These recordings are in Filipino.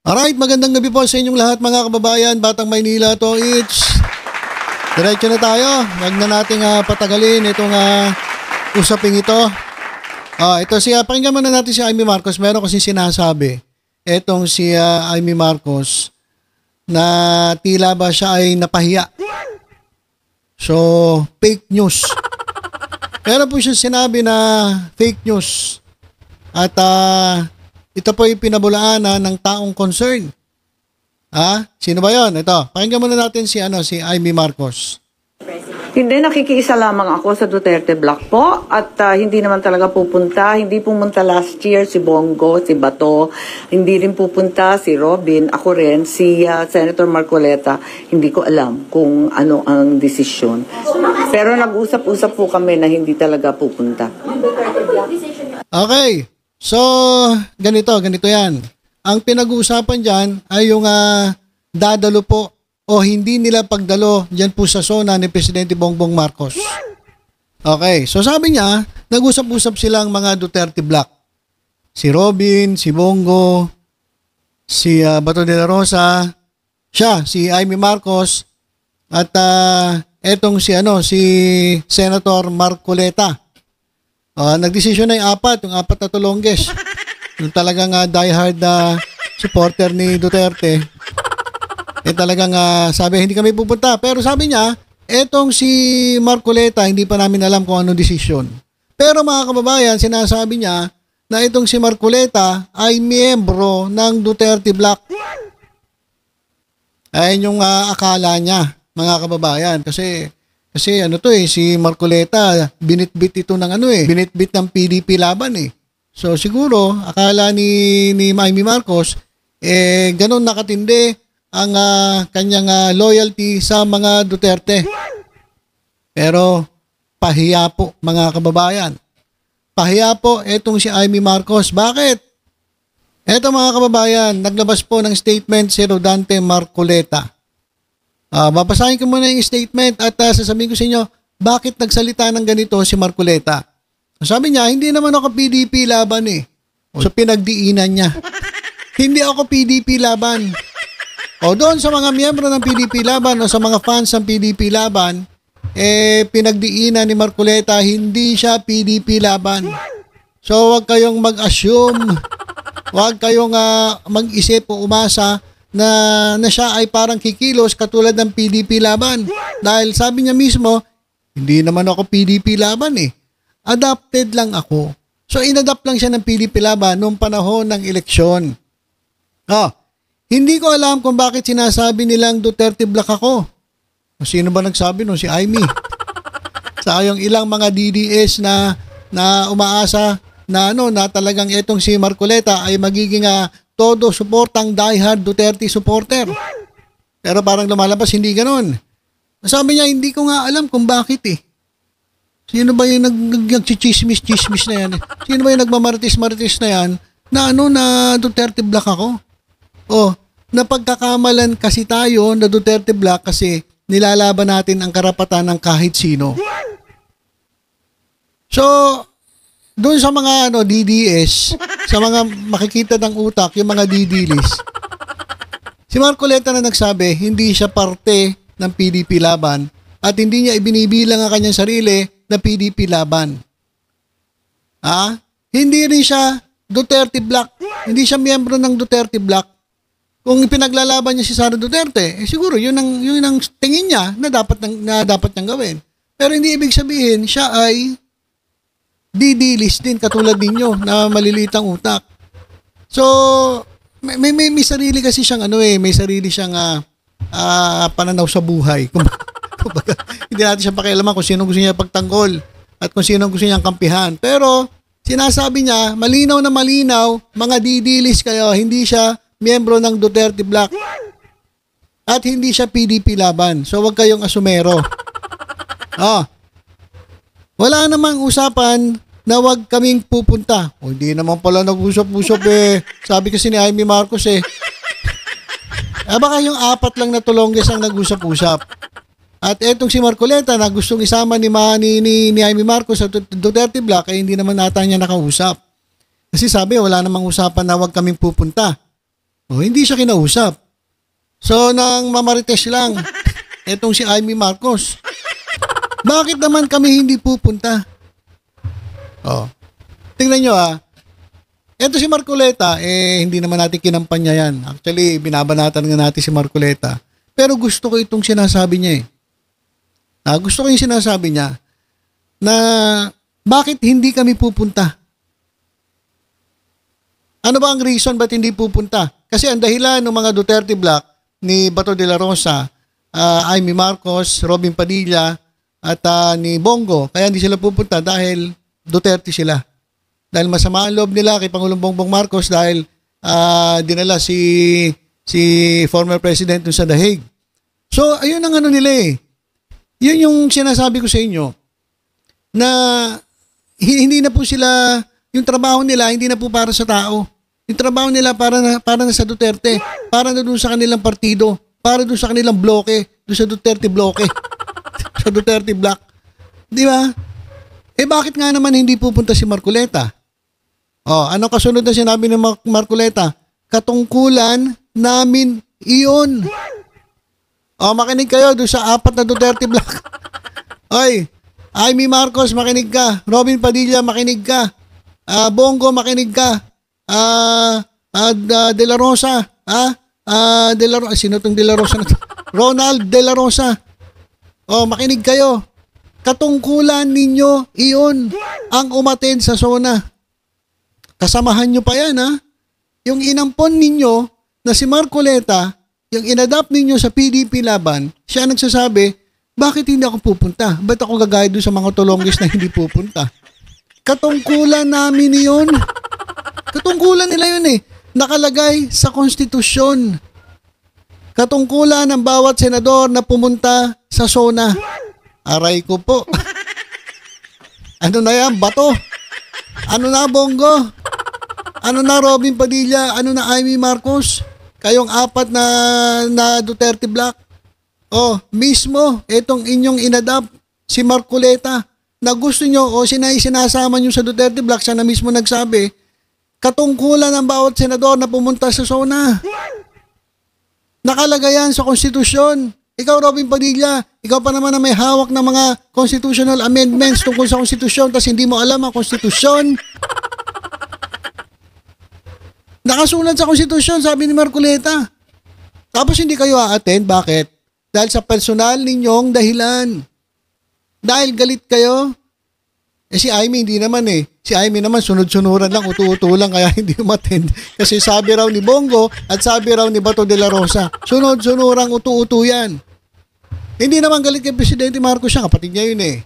Alright, magandang gabi po sa inyong lahat mga kababayan, Batang Maynila to it's. Diretso na tayo, wag na nating patagalin itong usaping ito. Ito pakinggan muna natin si Amy Marcos. Meron kasi sinasabi, etong si Amy Marcos, na tila ba siya ay napahiya. So, fake news. Meron po siya sinabi na fake news. At ito po yung pinabulaanan ng taong concern. Sino ba yon? Ito, pakinggan muna natin si Amy Marcos. Hindi, nakikiisa lamang ako sa Duterte Block po at hindi naman talaga pupunta. Hindi pumunta last year si Bongo, si Bato, hindi rin pupunta si Robin, ako rin, si Senator Marcoleta. Hindi ko alam kung ano ang desisyon. Pero nag-usap-usap po kami na hindi talaga pupunta. Okay, so ganito yan. Ang pinag-uusapan dyan ay yung dadalo po o hindi nila pagdalo dyan po sa zona ni Presidente Bongbong Marcos. Okay, so sabi niya, nag-usap-usap silang mga Duterte Block. Si Robin, si Bongo, si Bato de la Rosa, siya, si Amy Marcos, at etong si Senator Marcoleta. Nagdesisyon na yung apat na tulongges. Yung talagang diehard supporter ni Duterte. Talagang sabi, hindi kami pupunta. Pero sabi niya, etong si Marcoleta, hindi pa namin alam kung anong desisyon. Pero mga kababayan, sinasabi niya na itong si Marcoleta ay miyembro ng Duterte Block. Ayun yung akala niya, mga kababayan. Kasi si Marcoleta, binitbit ito ng binitbit ng PDP laban . So siguro, akala ni Amy Marcos, ganun nakatindi ang kanyang loyalty sa mga Duterte. Pero pahiya po mga kababayan. Pahiya po etong si Amy Marcos. Bakit? Eto mga kababayan, naglabas po ng statement si Rodante Marcoleta. Babasahin ko muna yung statement at sasabihin ko sa inyo bakit nagsalita ng ganito si Marcoleta. Sabi niya, hindi naman ako PDP laban . So pinagdiinan niya. Hindi ako PDP laban. O doon sa mga miyembro ng PDP laban o sa mga fans ng PDP laban, pinagdiinan ni Marcoleta, hindi siya PDP laban. So wag kayong mag-assume, wag kayong mag-isip o umasa na siya ay parang kikilos katulad ng PDP laban. Dahil sabi niya mismo, hindi naman ako PDP laban . Adopted lang ako. So inadapt lang siya ng PDP laban noong panahon ng eleksyon. Hindi ko alam kung bakit sinasabi nilang Duterte Block ako. Sino ba nagsabi nun? Si Amy. Sa yung ilang mga DDS na umaasa na talagang etong si Marcoleta ay magiging todo suportang diehard Duterte supporter. Pero parang lumalabas hindi ganoon. Sabi niya, hindi ko nga alam kung bakit . Sino ba yung nag-chismis na yan? Sino ba yung nagmamaritis-maritis na yan na Duterte Block ako? Napagkakamalan kasi tayo na Duterte Block kasi nilalaban natin ang karapatan ng kahit sino. So, doon sa mga DDS, sa mga makikita ng utak, yung mga DD-list, si Marcoleta na nagsabi, hindi siya parte ng PDP laban at hindi niya ibinibilang ang kanyang sarili na PDP laban. Hindi rin siya Duterte Block. Hindi siya miyembro ng Duterte Block. Kung pinaglalaban niya si Sara Duterte, siguro yun ang tingin niya na dapat niyang gawin. Pero hindi ibig sabihin siya ay DD-list din katulad ninyo na maliliit ang utak. So, may sarili kasi siyang may sarili siyang pananaw sa buhay. Kumbaga, hindi natin siya pakialaman kung sino gusto niya pagtanggol at kung sino gusto niyang kampihan. Pero sinasabi niya, malinaw na malinaw, mga DD-list kayo, hindi siya miyembro ng Duterte Block at hindi siya PDP laban. So wag kayong asumero. Wala namang usapan na wag kaming pupunta. Hindi naman pala nag-usap-usap . Sabi kasi ni Amy Marcos baka yung apat lang na tulongges ang nag-usap-usap. At etong si Marcoleta na gustong isama ni Amy Marcos sa Duterte Block hindi naman ata niya nakausap. Kasi sabi wala namang usapan na wag kaming pupunta. O, hindi siya kinausap. So, nang mamarites lang, etong si Amy Marcos. Bakit naman kami hindi pupunta? O, tingnan nyo Eto si Marcoleta, hindi naman natin kinampanya yan. Actually, binabanatan nga natin si Marcoleta. Pero gusto ko itong sinasabi niya gusto ko yung sinasabi niya na bakit hindi kami pupunta? Ano ba ang reason ba't hindi pupunta? Kasi ang dahilan ng mga Duterte Black ni Bato de la Rosa, Amy Marcos, Robin Padilla, at ni Bongo, kaya hindi sila pupunta dahil Duterte sila. Dahil masama ang loob nila kay Pangulong Bongbong Marcos dahil dinala si former president dun sa The Hague. So, ayun ang ano nila Yun yung sinasabi ko sa inyo na hindi na po sila, yung trabaho nila hindi na po para sa tao. Yung trabaho nila para na sa Duterte, para na dun sa kanilang partido, para dun sa kanilang bloke, dun sa Duterte bloke, sa Duterte Black. Di ba? Bakit nga naman hindi pupunta si Marcoleta? Ano kasunod na sinabi ni Marcoleta? Katungkulan namin iyon. Makinig kayo doon sa 4 na Duterte Black. Oy, Amy Marcos, makinig ka. Robin Padilla, makinig ka. Bongo, makinig ka. De la Rosa. Sino tong De la Rosa na to? Ronald De la Rosa. Makinig kayo. Katungkulan ninyo iyon ang umaten sa SONA. Kasamahan nyo pa yan, Yung inampon ninyo na si Marcoleta, yung inadapt ninyo sa PDP laban, siya nagsasabi, bakit hindi ako pupunta? Ba't ako gagaya doon sa mga tulonggis na hindi pupunta? Katungkulan namin yun. Katungkulan nila yun Nakalagay sa konstitusyon. Katungkulan ng bawat senador na pumunta sa SONA. Aray ko po. Ano na yan? Bato? Ano na, Bongo? Ano na, Robin Padilla? Ano na, Amy Marcos? Kayong 4 na Duterte Black. Mismo, itong inyong inadapt, si Marcoleta, na gusto nyo sinasama nyo sa Duterte Black, siya na mismo nagsabi, katungkulan ng bawat senador na pumunta sa SONA. Nakalagay yan sa konstitusyon. Ikaw, Robin Padilla, ikaw pa naman na may hawak ng mga constitutional amendments tungkol sa konstitusyon, tapos hindi mo alam ang konstitusyon. Nakasulat sa konstitusyon, sabi ni Marcoleta. Tapos hindi kayo a-attend. Bakit? Dahil sa personal ninyong dahilan. Dahil galit kayo. Si Amy hindi naman Si Amy naman sunod-sunuran lang, utu-utu lang, kaya hindi umattend. Kasi sabi raw ni Bongo at sabi raw ni Bato de la Rosa, sunod-sunurang utu-utu yan. Hindi naman galit kay Presidente Marcos siya, kapatid niya yun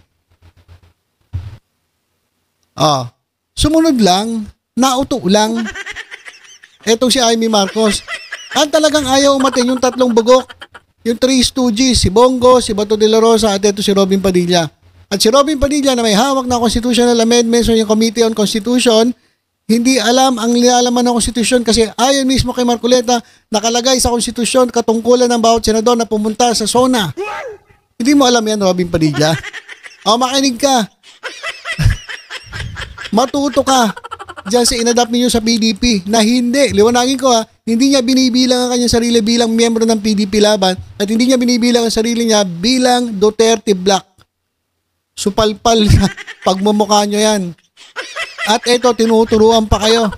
Sumunod lang, nauto lang. Etong si Amy Marcos. Ang talagang ayaw umatin yung 3 bugok. Yung 3 stooges, si Bongo, si Bato de la Rosa, at ito si Robin Padilla. At si Robin Padilla na may hawak na constitutional amendments o yung Committee on Constitution, hindi alam ang nilalaman ng konstitusyon kasi ayon mismo kay Marcoleta, nakalagay sa konstitusyon katungkulan ng bawat senador na pumunta sa SONA. Hindi mo alam yan, Robin Padilla. Makinig ka. Matuto ka diyan sa inadapt ninyo sa PDP na hindi, liwanagin ko hindi niya binibilang ang kanyang sarili bilang miyembro ng PDP laban at hindi niya binibilang ang sarili niya bilang Duterte Black. Supalpal na pagmumukha nyo yan. At ito, tinuturuan pa kayo.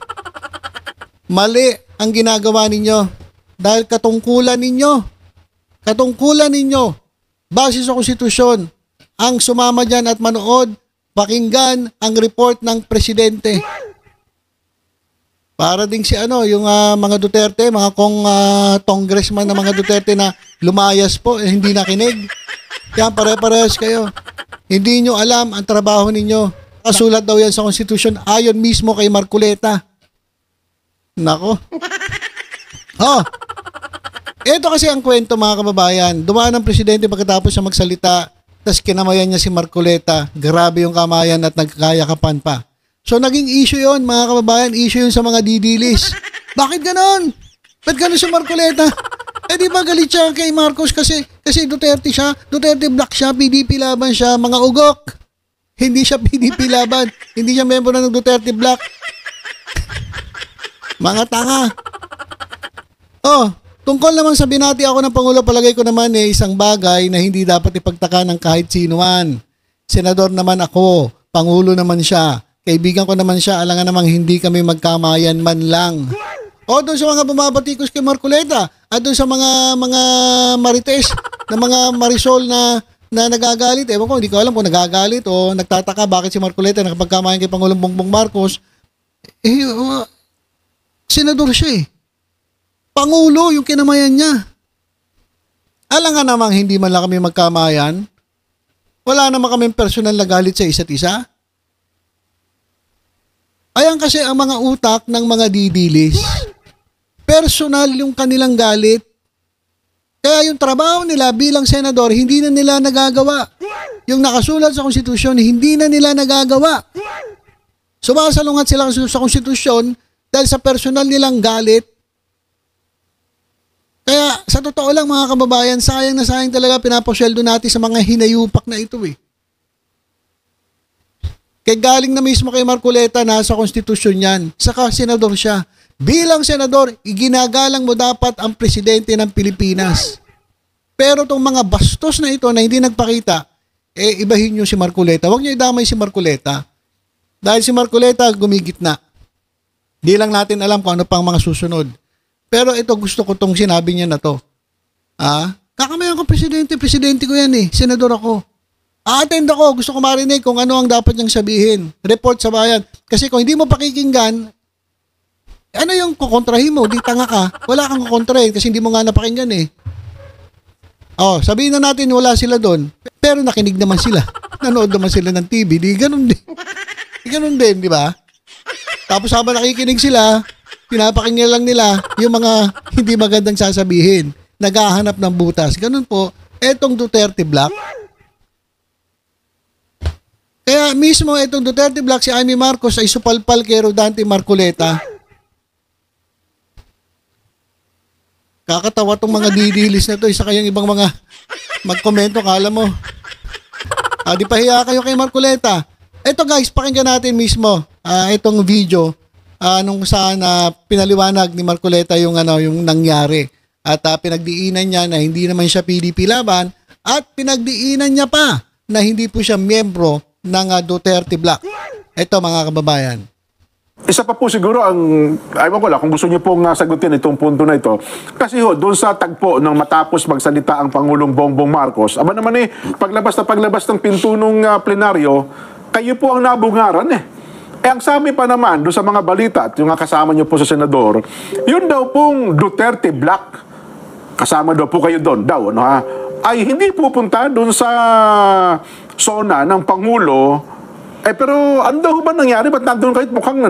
Mali ang ginagawa ninyo dahil katungkulan ninyo base sa konstitusyon ang sumama dyan at manood, pakinggan ang report ng presidente. Para ding si yung mga Duterte, mga congressman na mga Duterte na lumayas po, hindi nakinig. Yan, pare-parehas kayo. Hindi nyo alam ang trabaho ninyo. Kasulat daw yan sa konstitusyon ayon mismo kay Marcoleta. Nako. Ito kasi ang kwento, mga kababayan. Dumaan ang presidente pagkatapos siya magsalita, tapos kinamayan niya si Marcoleta. Grabe yung kamayan at nagkayakapan pa. So, naging issue yon, mga kababayan. Issue yun sa mga didilis. Bakit ganon? Ba't ganon si Marcoleta? Di ba galit siya kay Marcos kasi Duterte siya, Duterte Black siya, PDP laban siya, mga ugok. Hindi siya PDP laban. Hindi siya member ng Duterte Black. Mga tanga. Oh, tungkol naman sa binati ako ng Pangulo, palagay ko naman isang bagay na hindi dapat ipagtaka ng kahit sino man. Senador naman ako, Pangulo naman siya, kaibigan ko naman siya, alangan namang hindi kami magkamayan man lang. O doon sa mga bumabatikos kay Marcoleta, at doon sa mga marites, na mga Marisol na nagagalit. Ewan ko, hindi ko alam kung nagagalit o nagtataka bakit si Marcoleta nakapagkamayan kay Pangulong Bongbong Marcos. Senador siya Pangulo yung kinamayan niya. Alangan namang hindi man lang kami magkamayan. Wala naman kami personal na galit sa isa't isa. Ayan kasi ang mga utak ng mga didilis. Personal yung kanilang galit. Kaya yung trabaho nila bilang senador, hindi na nila nagagawa. Yung nakasulat sa konstitusyon, hindi na nila nagagawa. Sumasalungat sila sa konstitusyon dahil sa personal nilang galit. Kaya sa totoo lang mga kababayan, sayang na sayang talaga pinapasweldo natin sa mga hinayupak na ito Kaya galing na mismo kay Marcoleta, nasa konstitusyon yan. Saka senador siya. Bilang senador, iginagalang mo dapat ang presidente ng Pilipinas. Pero itong mga bastos na ito na hindi nagpakita, ibahin nyo si Marcoleta. Huwag nyo idamay si Marcoleta. Dahil si Marcoleta gumigit na. Di lang natin alam kung ano pang mga susunod. Pero ito gusto ko tong sinabi niya na to. Kakamayan ko presidente ko yan senador ako. A-attend ako, gusto ko marinig kung ano ang dapat niyang sabihin. Report sa bayan. Kasi kung hindi mo pakikinggan, ano yung kukontrahin mo? Di tanga ka. Wala kang kukontrahin kasi hindi mo nga napakinggan sabihin na natin wala sila doon. Pero nakinig naman sila. Nanood naman sila ng TV. Di ganun din. Di ganun din, di ba? Tapos habang nakikinig sila, pinapakinggan lang nila yung mga hindi magandang sasabihin. Naghahanap ng butas. Ganun po, etong Duterte Black. Kaya mismo itong Duterte Black, si Amy Marcos ay supalpal kay Rodante Marcoleta. Kakatawa tong mga didilis na to. Isa kayang ibang mga magkomento, kala mo. Di pahiya kayo kay Marcoleta. Ito guys, pakinggan natin mismo itong video nung saan pinaliwanag ni Marcoleta yung nangyari. At pinagdiinan niya na hindi naman siya PDP laban at pinagdiinan niya pa na hindi po siya miyembro ng Duterte Black. Ito mga kababayan. Isa pa po siguro ang, ayaw ko lang, kung gusto niyo pong sagutin itong punto na ito. Kasi doon sa tagpo ng matapos magsalita ang Pangulong Bongbong Marcos, aba naman paglabas ng pinto ng plenaryo, kayo po ang nabungaran ang sabi pa naman doon sa mga balita at yung kasama niyo po sa senador, yun daw pong Duterte Black, kasama daw po kayo doon, ay hindi pupunta doon sa zona ng Pangulo. Pero ano daw ba nangyari? Ba't nandun kayo? Mukhang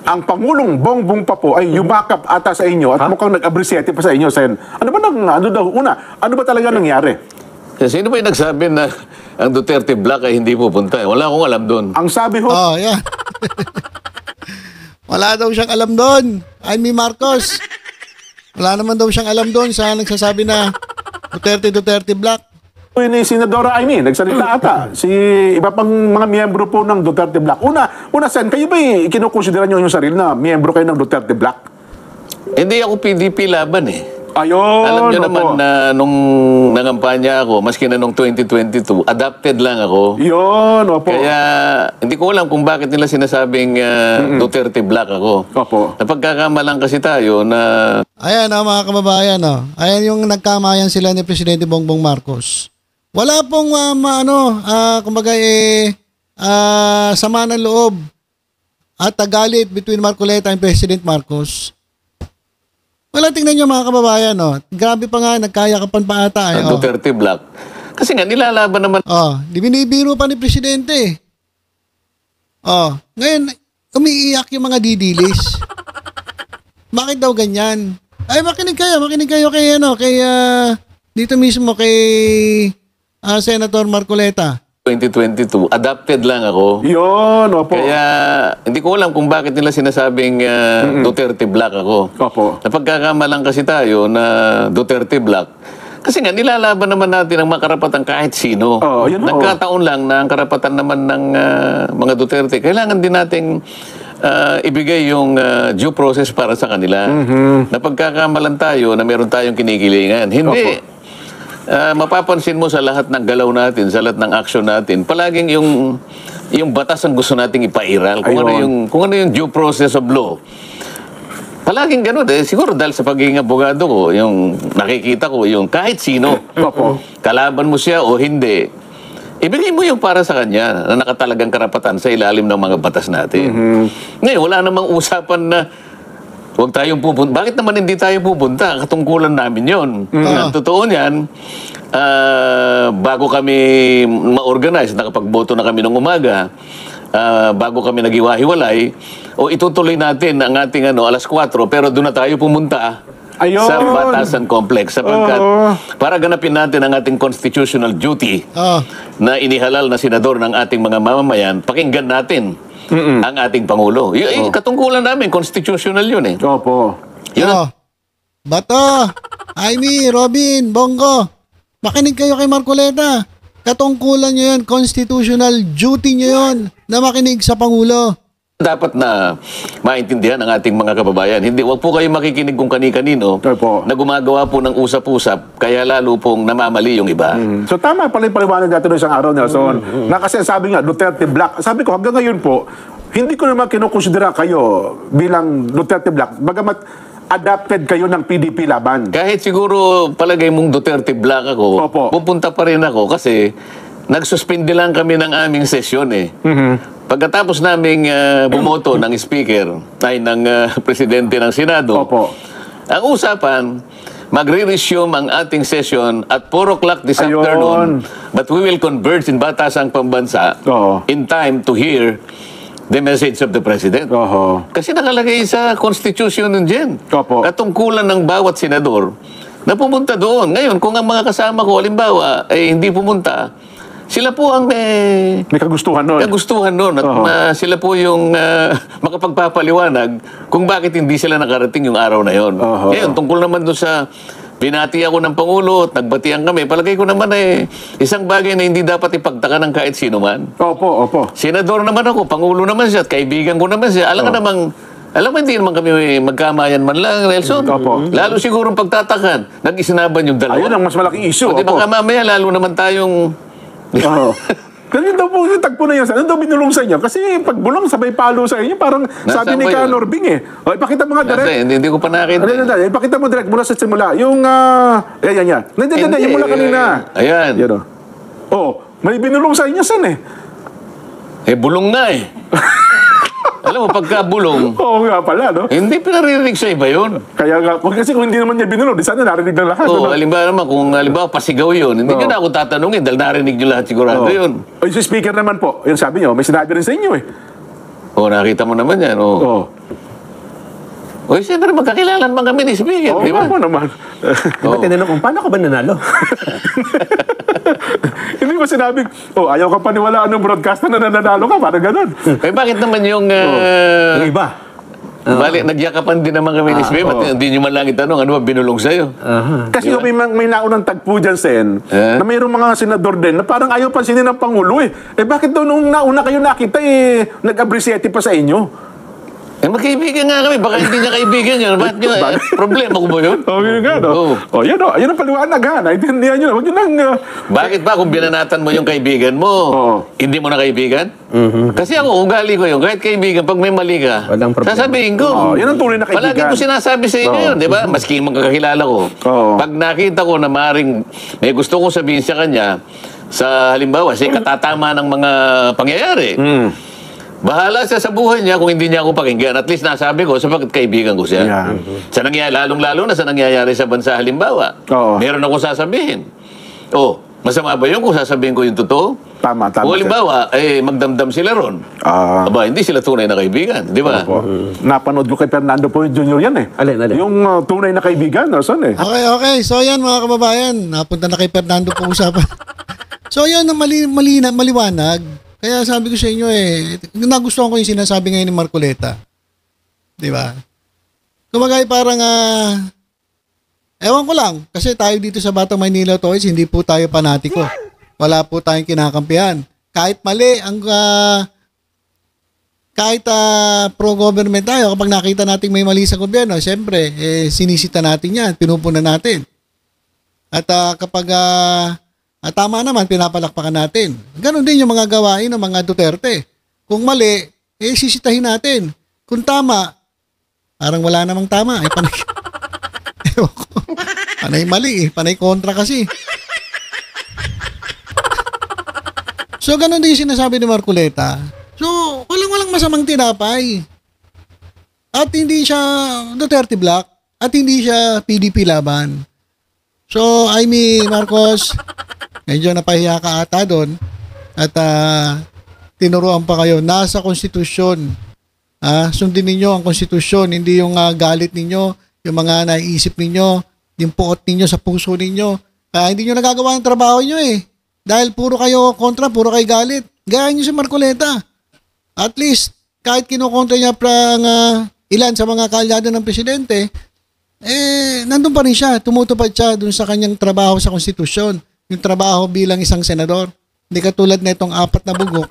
ang Pangulong Bongbong pa po ay yumakap ata sa inyo at mukhang nag-abrisiete pa sa inyo, Sen. Ano ba talaga nangyari? Sino ba yung nagsabi na ang Duterte Black ay hindi pupunta? Wala akong alam doon. Ang sabi yeah. Wala daw siyang alam doon. Amy Marcos. Wala naman daw siyang alam doon sa nagsasabi na Duterte Black. Ni Senadora Amy, nagsalita ata. Si iba pang mga miyembro po ng Duterte Black. Una, Sen, kayo ba kinukonsidera nyo yung sarili na miyembro kayo ng Duterte Black? Hindi ako PDP laban Ayun, alam nyo naman na nung nangampanya ako, maski na nung 2022, adopted lang ako. Yun, opo. Kaya hindi ko alam kung bakit nila sinasabing Duterte Black ako. Opo. Napagkakamalang kasi tayo na... Ayan mga kababayan. Ayan yung nagkamayan sila ni Presidente Bongbong Marcos. Wala pong kumbaga sama ng loob at galit between Marcoleta and President Marcos. Wala, tingnan nyo mga kababayan, grabe pa nga, nagkayakapan pa ata. Duterte Black. Kasi nga, nilalaban naman. Di binibiro pa ni Presidente. Ngayon, umiiyak yung mga didilis. Bakit daw ganyan? Ay, makinig kayo kay dito mismo kay Senator Marcoleta. 2022, adopted lang ako. Yun, opo. Kaya hindi ko alam kung bakit nila sinasabing Duterte Black ako. Opo. Napagkakamalang kasi tayo na Duterte Black. Kasi nga, nilalaban naman natin ang mga karapatan kahit sino. Yun, nagkataon lang na ang karapatan naman ng mga Duterte, kailangan din nating ibigay yung due process para sa kanila. Na pagkakamalan tayo na meron tayong kinikilingan. Hindi. Mapapansin mo sa lahat ng galaw natin, sa lahat ng action natin, palaging yung batas ang gusto nating ipairal. Kung ano yung due process of law. Palaging ganun siguro dahil sa pagiging abogado ko, yung nakikita ko, yung kahit sino, kalaban mo siya o hindi, ibigay mo yung para sa kanya na nakatalagang karapatan sa ilalim ng mga batas natin. Ngayon, wala namang usapan na huwag tayong pupunta. Bakit naman hindi tayo pupunta? Katungkulan namin yon. Totoo niyan, bago kami ma-organize, nakapagboto na kami ng umaga, bago kami nag-iwahiwalay, itutuloy natin ang ating alas 4, pero doon na tayo pumunta sa Batasan Complex sapagkat para ganapin natin ang ating constitutional duty na inihalal na senador ng ating mga mamamayan, pakinggan natin ang ating Pangulo. Katungkulan namin, constitutional yun Bato, Jaime, Robin, Bongo, makinig kayo kay Marcoleta. Katungkulan nyo yun, constitutional duty nyo yun na makinig sa Pangulo. Dapat na maintindihan ng ating mga kababayan. Wag po kayo makikinig kung kani-kanino na gumagawa po ng usap-usap, kaya lalo pong namamali yung iba. So tama pala yung paliwanag natin ng isang araw, Nelson. Na kasi sabi nga, Duterte Black. Sabi ko, hanggang ngayon po, hindi ko naman kinukonsidera kayo bilang Duterte Black. Bagamat adapted kayo ng PDP laban. Kahit siguro palagay mong Duterte Black ako, pupunta pa rin ako kasi nagsuspindi lang kami ng aming sesyon Pagkatapos naming bumoto ng speaker, ng presidente ng Senado, ang usapan, magre-resume ang ating session at 4 o'clock this afternoon, but we will converge in Batasang Pambansa in time to hear the message of the President. Kasi nakalagay sa Constitution nun dyan. Katungkulan ng bawat senador na pumunta doon. Ngayon, kung ang mga kasama ko, halimbawa, ay hindi pumunta, sila po ang may kagustuhan nun. At sila po yung makapagpapaliwanag kung bakit hindi sila nakarating yung araw na yon. Ngayon, tungkol naman doon sa binati ako ng Pangulo at nagbatian kami, palagay ko naman isang bagay na hindi dapat ipagtaka ng kahit sino man. Senador naman ako, Pangulo naman siya, at kaibigan ko naman siya. Alam mo, hindi naman kami magkamayan man lang, Nelson. Lalo siguro pagtatakan, nag-isinaban yung dalawa. Ayun ang mas malaking issue. Di baka mamaya, lalo naman tayong Kasi daw po yung tagpo na yan. Ano daw binulong sa inyo? Kasi pag bulong, sabay palo sa inyo. Parang sabi ni Ka Norbing ipakita mo nga direct. Hindi ko pa nakita. Ipakita mo direct mula sa simula. Yung, yan. Nandiyan, yung mula kanina. Ayan. May binulong sa inyo, San bulong na Alam mo, pagka bulong, Oo nga pala, no? hindi pinaririnig sa iba yun. Kaya nga, kasi kung hindi naman niya binulong, di sana narinig ng lahat. Halimbawa naman, kung pasigaw yun, hindi nyo na ako tatanungin dahil narinig nyo lahat sigurado yun. Yung speaker naman po, yung sabi nyo, may sinabi rin sa inyo nakita mo naman yan, siyempre magkakilalan man kami ni speaker, di ba? Oo naman. Tinanong kung paano ka ba nanalo? Hindi mo sinabing, ayaw ka paniwalaan ng broadcaster na nananalo ka, parang ganun. Bakit naman yung Yung iba? Bali, nagyakapan din naman kami ni Smith. Hindi nyo man lang itanong, ano ba binulong sa'yo? Kasi may naunang tagpo dyan, Sen, na mayroong mga senador din na parang ayaw pansinin ng Pangulo bakit daw nung nauna kayo nakita nag-appreciate pa sa inyo? Magkaibigan nga kami. Baka hindi niya kaibigan yun. Bakit nyo? Problema ko ba yun? Yun nga, no? Yan ang paliwanag, ha? Naintindihan nyo. Huwag nyo nang... Bakit ba kung binanatan mo yung kaibigan mo, hindi mo na kaibigan? Kasi ako, ugali ko yun. Kahit kaibigan, pag may mali ka, sasabihin ko. Yan ang tunay na kaibigan. Palagi ko sinasabi sa inyo yun, di ba? Maski magkakilala ko. Pag nakita ko na maring may gusto kong sabihin sa kanya, sa halimbawa, sa katatama ng mga pangyayari, bahala siya sa buhay niya kung hindi niya ako pakinggan. At least nasabi ko, sapagkat kaibigan ko siya. Sa nangyayari, lalong-lalo na sa nangyayari sa bansa halimbawa. Meron ako sasabihin. Masama ba yun kung sasabihin ko yung totoo? Tama. O halimbawa, magdamdam sila ron. Hindi sila tunay na kaibigan. Di ba? Napanood ko kay Fernando Poe Jr. yan Alin? Yung tunay na kaibigan, Son Okay. So yan mga kababayan, napunta na kay Fernando po usapan. So yan ang maliwanag. Kaya sabi ko sa inyo nagustuhan ko yung sinasabi ngayon ni Marcoleta. Di ba? Kumagay parang, ewan ko lang, kasi tayo dito sa Batang Maynila Toys, hindi po tayo panatiko. Wala po tayong kinakampihan. Kahit mali ang kahit pro-government tayo, kapag nakita natin may mali sa gobyerno, siyempre, sinisita natin yan, pinupuna natin. At kapag tama naman, pinapalakpakan natin. Ganon din yung mga gawain ng mga Duterte. Kung mali, sisitahin natin. Kung tama, parang wala namang tama. Panay, ewan ko. Panay mali panay kontra kasi. So, ganon din yung sinasabi ni Marcoleta. So, walang masamang tinapay. At hindi siya Duterte Black. At hindi siya PDP laban. So, Amy Marcos, medyo napahiya ka ata doon. At tinuruan pa kayo. Nasa konstitusyon. Sundin ninyo ang konstitusyon. Hindi yung galit ninyo, yung mga naiisip ninyo, yung puot ninyo sa puso ninyo. Hindi nyo nagagawa ng trabaho nyo eh. Dahil puro kayo kontra, puro kayo galit. Gaya nyo si Marcoleta. At least, kahit kinukontra niya ilan sa mga kaalyado ng presidente, nandun pa rin siya. Tumutupad siya dun sa kanyang trabaho sa konstitusyon. Yung trabaho bilang isang senador. Hindi katulad na itong 4 na bugok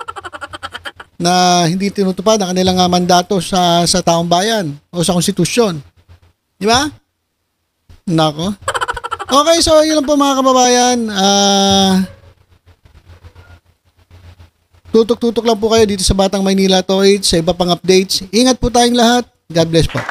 na hindi tinutupad ang kanilang mandato sa taong bayan o sa konstitusyon. Di ba? Nako. Okay, so yun lang po mga kababayan. Tutok-tutok lang po kayo dito sa Batang Maynila Toys, sa iba pang updates. Ingat po tayong lahat. God bless po.